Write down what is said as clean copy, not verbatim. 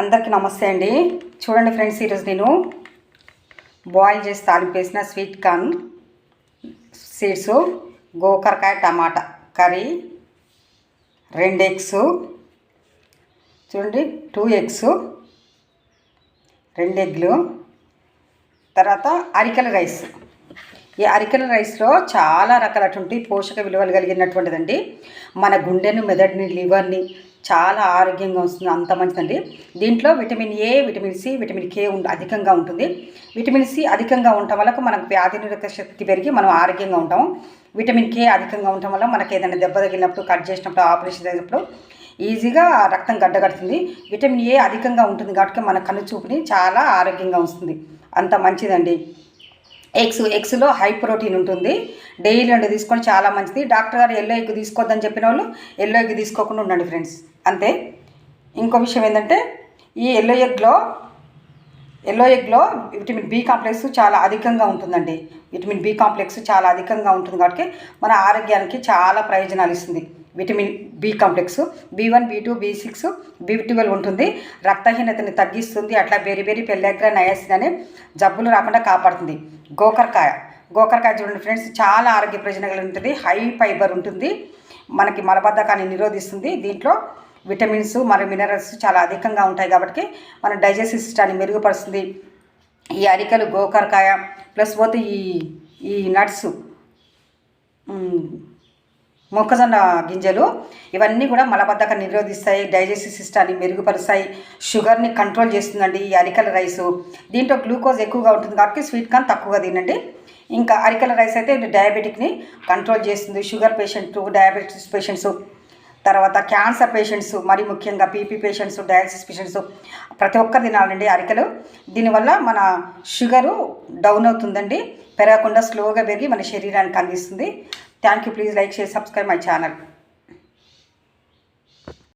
అందరికీ నమస్తే అండి. చూడండి ఫ్రెండ్స్, ఈరోజు నేను బాయిల్ చేసి తాలింపు వేసిన స్వీట్ కార్న్ సీడ్స్, గోకరకాయ టమాటా కర్రీ, 2 ఎగ్స్, చూడండి 2 ఎగ్స్, 2 ఎగ్లు, తర్వాత అరికెల రైస్. ఈ అరికెల రైస్లో చాలా రకాలటువంటి పోషక విలువలు కలిగినటువంటిదండి. మన గుండెను, మెదడుని, లివర్ని చాలా ఆరోగ్యంగా వస్తుంది, అంత మంచిదండి. దీంట్లో vitamin A, vitamin C, vitamin K అధికంగా ఉంటుంది. విటమిన్ సి అధికంగా ఉండటం వల్ల మనకు వ్యాధి నిరోధక శక్తి పెరిగి మనం ఆరోగ్యంగా ఉంటాము. విటమిన్ కే అధికంగా ఉండటం వల్ల మనకి ఏదైనా దెబ్బ తగిలినప్పుడు, కట్ చేసినప్పుడు, ఆపరేషన్ చేసినప్పుడు ఈజీగా రక్తం గడ్డగడుతుంది. విటమిన్ ఏ అధికంగా ఉంటుంది కాబట్టి మన కన్ను చూపుని చాలా ఆరోగ్యంగా వస్తుంది, అంత మంచిదండి. ఎగ్స్లో హై ప్రోటీన్ ఉంటుంది. డైలీ 2 తీసుకొని చాలా మంచిది. డాక్టర్ గారు ఎల్లో ఎగ్ తీసుకోవద్దని చెప్పిన వాళ్ళు ఎల్లో ఎగ్ తీసుకోకుండా ఉండండి ఫ్రెండ్స్, అంతే. ఇంకో విషయం ఏంటంటే, ఈ ఎల్లో ఎగ్లో విటమిన్ బి కాంప్లెక్స్ చాలా అధికంగా ఉంటుందండి. విటమిన్ బి కాంప్లెక్స్ చాలా అధికంగా ఉంటుంది కాబట్టి మన ఆరోగ్యానికి చాలా ప్రయోజనాలు ఇస్తుంది. Vitamin B complex B1, B2, B6, B12 ఉంటుంది. రక్తహీనతని తగ్గిస్తుంది. అట్లా బెరి పెల్లెగ్ర నయాసిన్ అనే జబ్బులు రాకుండా కాపాడుతుంది. గోకరకాయ చూడండి ఫ్రెండ్స్, చాలా ఆరోగ్య ప్రయోజనాలు ఉంటుంది. హై ఫైబర్ ఉంటుంది, మనకి మలబద్ధకాన్ని నిరోధిస్తుంది. దీంట్లో విటమిన్స్ మరియు మినరల్స్ చాలా అధికంగా ఉంటాయి కాబట్టి మన డైజెస్టివ్ సిస్టాన్ని మెరుగుపరుస్తుంది. ఈ అరికెలు, గోకరకాయ ప్లస్ పోతే ఈ నట్స్, మొక్కజొన్న గింజలు, ఇవన్నీ కూడా మలబద్ధకం నిరోధిస్తాయి, డైజెస్టివ్ సిస్టాన్ని మెరుగుపరుస్తాయి, షుగర్ని కంట్రోల్ చేస్తుందండి ఈ అరికెల రైసు. దీంట్లో గ్లూకోజ్ ఎక్కువగా ఉంటుంది కాబట్టి స్వీట్ కార్న్ తక్కువగా తినండి. ఇంకా అరికెల రైస్ అయితే డయాబెటిక్ని కంట్రోల్ చేస్తుంది. షుగర్ పేషెంట్, డయాబెటీస్ పేషెంట్స్, తర్వాత క్యాన్సర్ పేషెంట్స్, మరి ముఖ్యంగా పీపీ పేషెంట్స్, డయాలసిస్ పేషెంట్స్ ప్రతి ఒక్కరు తినాలండి అరికెలు. దీనివల్ల మన షుగరు డౌన్ అవుతుందండి, పెరగకుండా స్లోగా పెరిగి మన శరీరానికి అందిస్తుంది. Thank you. Please like, share, subscribe my channel.